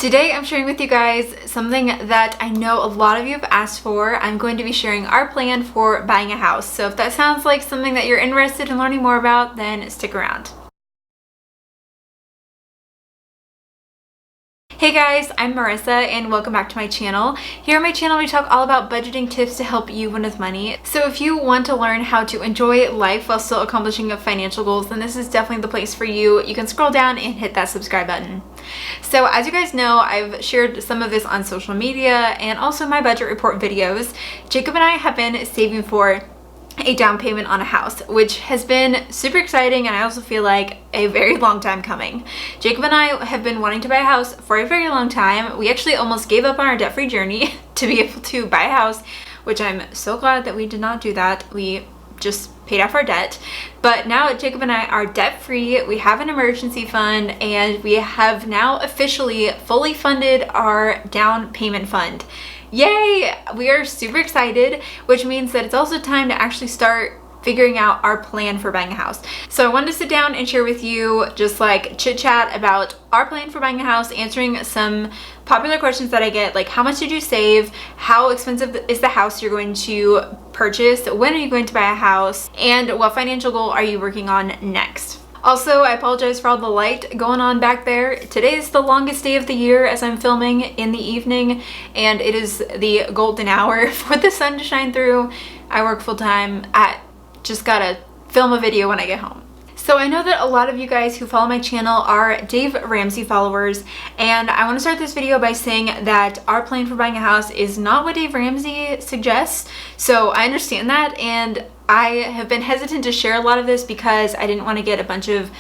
Today I'm sharing with you guys something that I know a lot of you have asked for. I'm going to be sharing our plan for buying a house. So if that sounds like something that you're interested in learning more about, then stick around. Hey guys, I'm Marissa and welcome back to my channel. Here on my channel we talk all about budgeting tips to help you win with money. So if you want to learn how to enjoy life while still accomplishing your financial goals, then this is definitely the place for you. You can scroll down and hit that subscribe button. So as you guys know, I've shared some of this on social media and also my budget report videos. Jacob and I have been saving for a down payment on a house, which has been super exciting, and I also feel like a very long time coming. Jacob and I have been wanting to buy a house for a very long time. We actually almost gave up on our debt-free journey to be able to buy a house, which I'm so glad that we did not do that. We just paid off our debt. But now Jacob and I are debt-free. We have an emergency fund, and we have now officially fully funded our down payment fund. Yay! We are super excited, which means that it's also time to actually start figuring out our plan for buying a house. So I wanted to sit down and share with you just like chit chat about our plan for buying a house, answering some popular questions that I get, like how much did you save, how expensive is the house you're going to purchase, when are you going to buy a house, and what financial goal are you working on next. Also, I apologize for all the light going on back there. Today is the longest day of the year as I'm filming in the evening, and it is the golden hour for the sun to shine through. I work full time. I just gotta film a video when I get home. So I know that a lot of you guys who follow my channel are Dave Ramsey followers, and I want to start this video by saying that our plan for buying a house is not what Dave Ramsey suggests. So I understand that, and I have been hesitant to share a lot of this because I didn't want to get a bunch of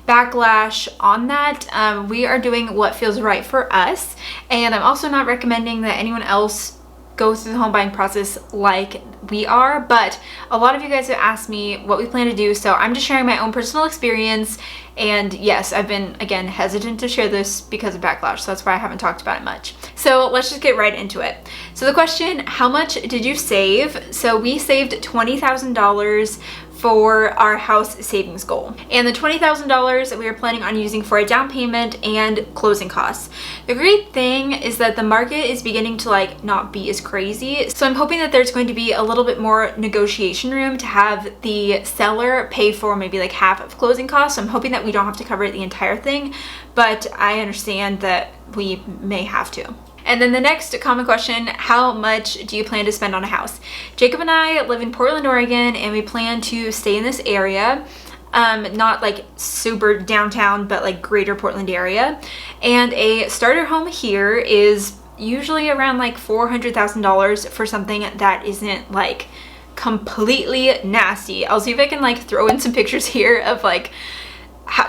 backlash on that. We are doing what feels right for us, and I'm also not recommending that anyone else go through the home buying process like we are, but a lot of you guys have asked me what we plan to do, so I'm just sharing my own personal experience. And yes, I've been, again, hesitant to share this because of backlash, so that's why I haven't talked about it much. So let's just get right into it. So the question, how much did you save? So we saved $20,000 for our house savings goal, and the $20,000 that we are planning on using for a down payment and closing costs. The great thing is that the market is beginning to like not be as crazy, so I'm hoping that there's going to be a little bit more negotiation room to have the seller pay for maybe like half of closing costs. So I'm hoping that we don't have to cover the entire thing, but I understand that we may have to. And then the next common question, how much do you plan to spend on a house? Jacob and I live in Portland, Oregon, and we plan to stay in this area. Not like super downtown, but like greater Portland area. And a starter home here is usually around like $400,000 for something that isn't like completely nasty. I'll see if I can like throw in some pictures here of like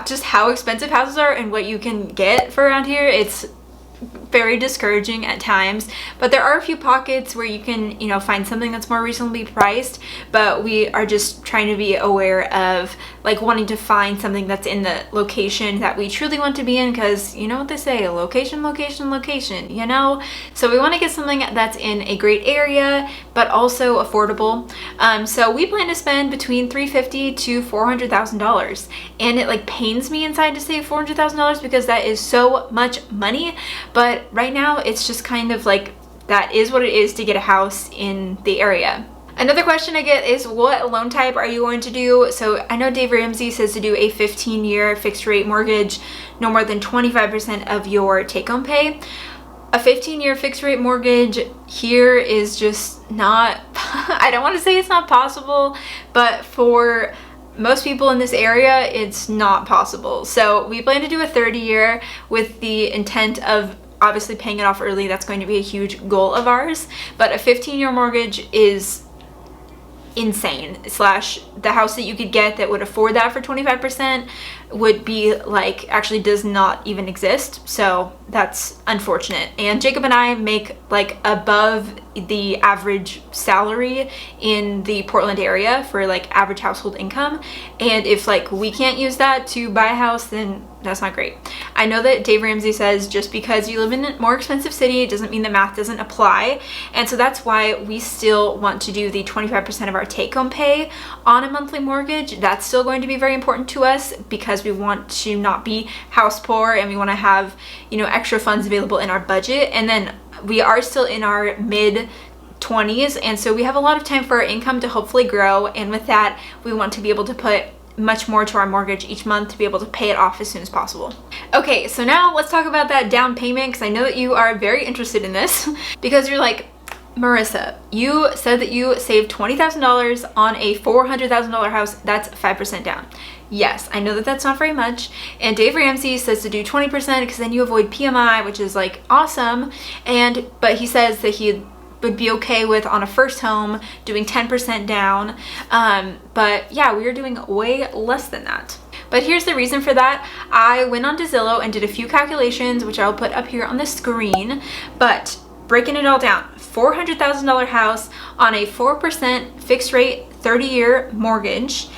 just how expensive houses are and what you can get for around here. It's very discouraging at times, but there are a few pockets where you can, you know, find something that's more reasonably priced. But we are just trying to be aware of like wanting to find something that's in the location that we truly want to be in, because you know what they say, location, location, location, you know. So we want to get something that's in a great area but also affordable. So we plan to spend between $350,000 to $400,000, and it like pains me inside to say $400,000 because that is so much money. But right now it's just kind of like that is what it is to get a house in the area. Another question I get is, what loan type are you going to do? So I know Dave Ramsey says to do a 15-year fixed rate mortgage, no more than 25% of your take-home pay. A 15-year fixed rate mortgage here is just not, I don't want to say it's not possible, but for most people in this area, it's not possible. So we plan to do a 30-year with the intent of obviously paying it off early. That's going to be a huge goal of ours. But a 15-year mortgage is insane. Slash, the house that you could get that would afford that for 25% would be like, actually does not even exist. So that's unfortunate. And Jacob and I make like above the average salary in the Portland area for like average household income. And if like we can't use that to buy a house, then that's not great. I know that Dave Ramsey says just because you live in a more expensive city doesn't mean the math doesn't apply. And so that's why we still want to do the 25% of our take-home pay on a monthly mortgage. That's still going to be very important to us because we want to not be house poor, and we want to have, you know, extra funds available in our budget. And then we are still in our mid 20s, and so we have a lot of time for our income to hopefully grow. And with that, we want to be able to put much more to our mortgage each month to be able to pay it off as soon as possible. Okay, so now let's talk about that down payment, because I know that you are very interested in this because you're like, Marissa, you said that you saved $20,000 on a $400,000 house. That's 5% down. Yes, I know that that's not very much. And Dave Ramsey says to do 20% because then you avoid PMI, which is like awesome. But he says that he would be okay with on a first home doing 10% down. But yeah, we are doing way less than that. But here's the reason for that. I went on to Zillow and did a few calculations, which I'll put up here on the screen. But breaking it all down, $400,000 house on a 4% fixed rate 30-year mortgage.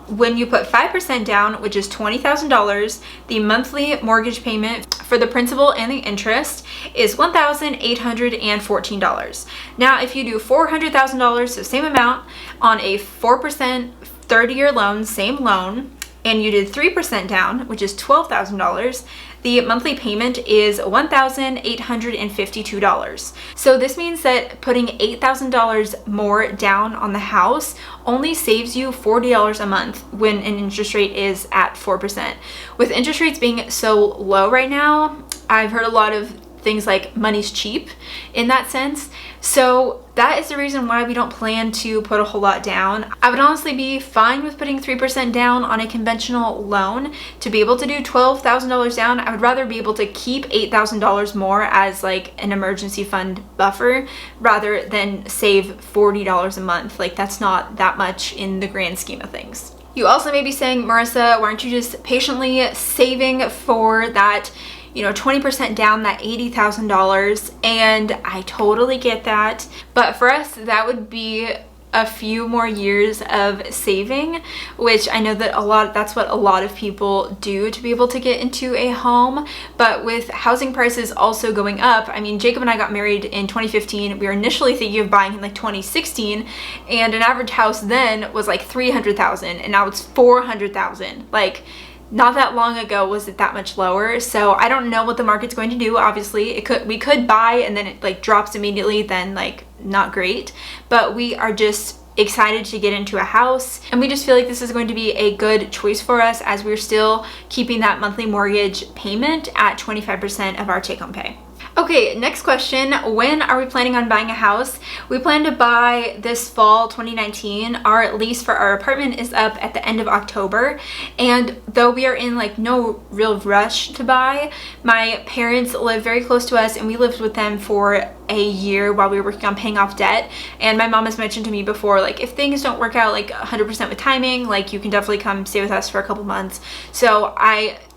When you put 5% down, which is $20,000, the monthly mortgage payment for the principal and the interest is $1,814. Now, if you do $400,000, so same amount, on a 4% 30-year loan, same loan, and you did 3% down, which is $12,000, the monthly payment is $1,852. So this means that putting $8,000 more down on the house only saves you $40 a month when an interest rate is at 4%. With interest rates being so low right now, I've heard a lot of things like money's cheap in that sense. So that is the reason why we don't plan to put a whole lot down. I would honestly be fine with putting 3% down on a conventional loan. To be able to do $12,000 down, I would rather be able to keep $8,000 more as like an emergency fund buffer rather than save $40 a month. Like, that's not that much in the grand scheme of things. You also may be saying, Marissa, why aren't you just patiently saving for that, you know, 20% down, that $80,000? And I totally get that. But for us, that would be a few more years of saving, which I know that that's what a lot of people do to be able to get into a home. But with housing prices also going up, I mean, Jacob and I got married in 2015. We were initially thinking of buying in like 2016, and an average house then was like $300,000, and now it's $400,000. Like, not that long ago was it that much lower. So I don't know what the market's going to do. Obviously, we could buy and then it like drops immediately, then like not great. But we are just excited to get into a house, and we just feel like this is going to be a good choice for us as we're still keeping that monthly mortgage payment at 25% of our take-home pay. Okay, next question. When are we planning on buying a house? We plan to buy this fall 2019. Our lease for our apartment is up at the end of October. And though we are in like no real rush to buy, my parents live very close to us, and we lived with them for a year while we were working on paying off debt. And my mom has mentioned to me before, like, if things don't work out like 100% with timing, like, you can definitely come stay with us for a couple months. So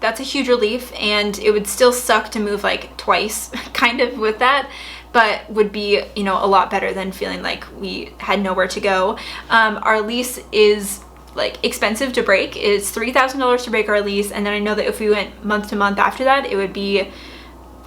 that's a huge relief, and it would still suck to move like twice kind of with that, but would be, you know, a lot better than feeling like we had nowhere to go. Our lease is like expensive to break. It's $3,000 to break our lease, and then I know that if we went month to month after that, it would be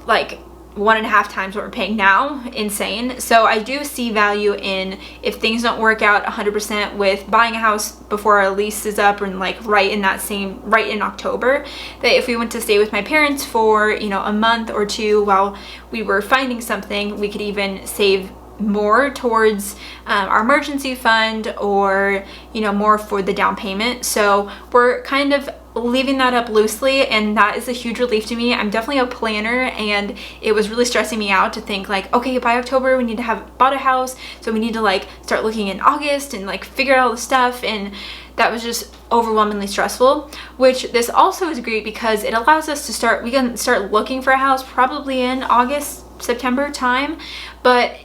like 1.5 times what we're paying now. Insane. So I do see value in, if things don't work out 100% with buying a house before our lease is up, and like right in October, that if we went to stay with my parents for, you know, a month or two while we were finding something, we could even save more towards our emergency fund, or, you know, more for the down payment. So we're kind of leaving that up loosely, and that is a huge relief to me. I'm definitely a planner, and it was really stressing me out to think like, okay, by October we need to have bought a house, so we need to like start looking in August and like figure out all the stuff, and that was just overwhelmingly stressful. Which this also is great because it allows us to we can start looking for a house probably in August, September time, but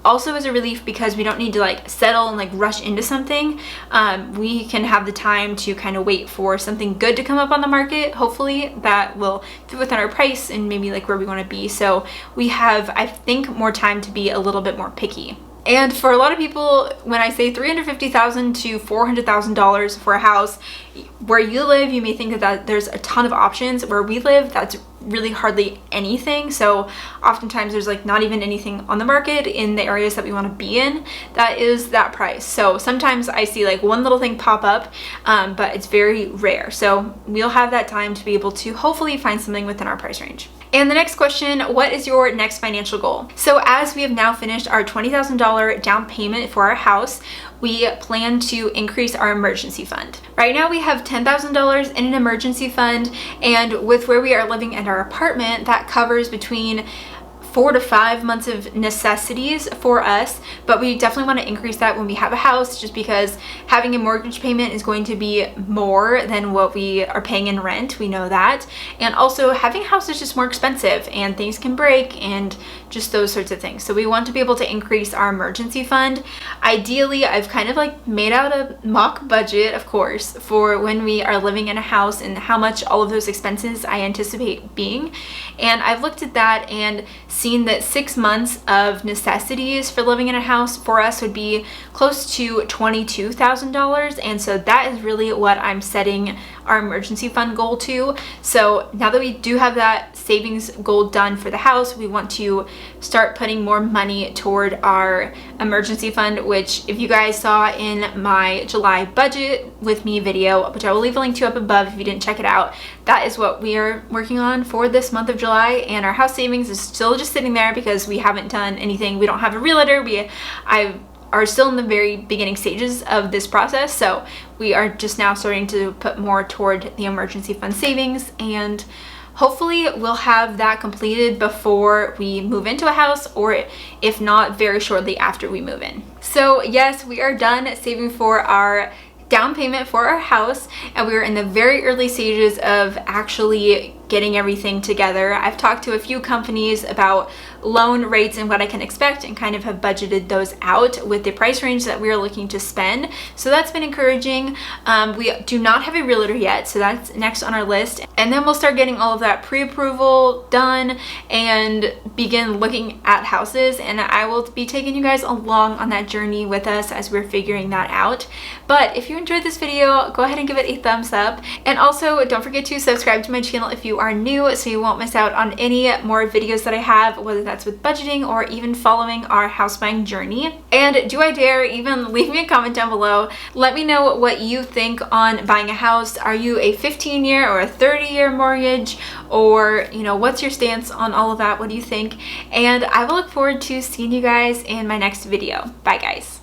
also is a relief because we don't need to like settle and like rush into something. We can have the time to kind of wait for something good to come up on the market, hopefully, that will fit within our price and maybe like where we want to be. So we have, I think, more time to be a little bit more picky. And for a lot of people, when I say $350,000 to $400,000 for a house, where you live, you may think that there's a ton of options. Where we live, that's really hardly anything. So oftentimes there's like not even anything on the market in the areas that we want to be in that is that price. So sometimes I see like one little thing pop up, but it's very rare. So we'll have that time to be able to hopefully find something within our price range. And the next question, what is your next financial goal? So as we have now finished our $20,000 down payment for our house, we plan to increase our emergency fund. Right now we have $10,000 in an emergency fund, and with where we are living in our apartment, that covers between 4 to 5 months of necessities for us, but we definitely want to increase that when we have a house, just because having a mortgage payment is going to be more than what we are paying in rent. We know that. And also having a house is just more expensive and things can break and just those sorts of things. So we want to be able to increase our emergency fund. Ideally, I've kind of like made out a mock budget, of course, for when we are living in a house and how much all of those expenses I anticipate being. And I've looked at that and seen that 6 months of necessities for living in a house for us would be close to $22,000. And so that is really what I'm setting our emergency fund goal to. So now that we do have that savings goal done for the house, we want to start putting more money toward our emergency fund, which if you guys saw in my July budget with me video, which I will leave a link to up above if you didn't check it out, that is what we are working on for this month of July. And our house savings is still just sitting there because we haven't done anything. We don't have a realtor. I are still in the very beginning stages of this process, so we are just now starting to put more toward the emergency fund savings, and hopefully we'll have that completed before we move into a house, or if not, very shortly after we move in. So yes, we are done saving for our down payment for our house, and we are in the very early stages of actually getting everything together. I've talked to a few companies about loan rates and what I can expect, and kind of have budgeted those out with the price range that we are looking to spend. So that's been encouraging. We do not have a realtor yet, so that's next on our list. And then we'll start getting all of that pre-approval done and begin looking at houses. And I will be taking you guys along on that journey with us as we're figuring that out. But if you enjoyed this video, go ahead and give it a thumbs up. And also don't forget to subscribe to my channel if you are new, so you won't miss out on any more videos that I have, whether that's with budgeting or even following our house buying journey. And do I dare even leave me a comment down below. Let me know what you think on buying a house. Are you a 15-year or a 30-year mortgage, or what's your stance on all of that? What do you think? And I will look forward to seeing you guys in my next video. Bye guys.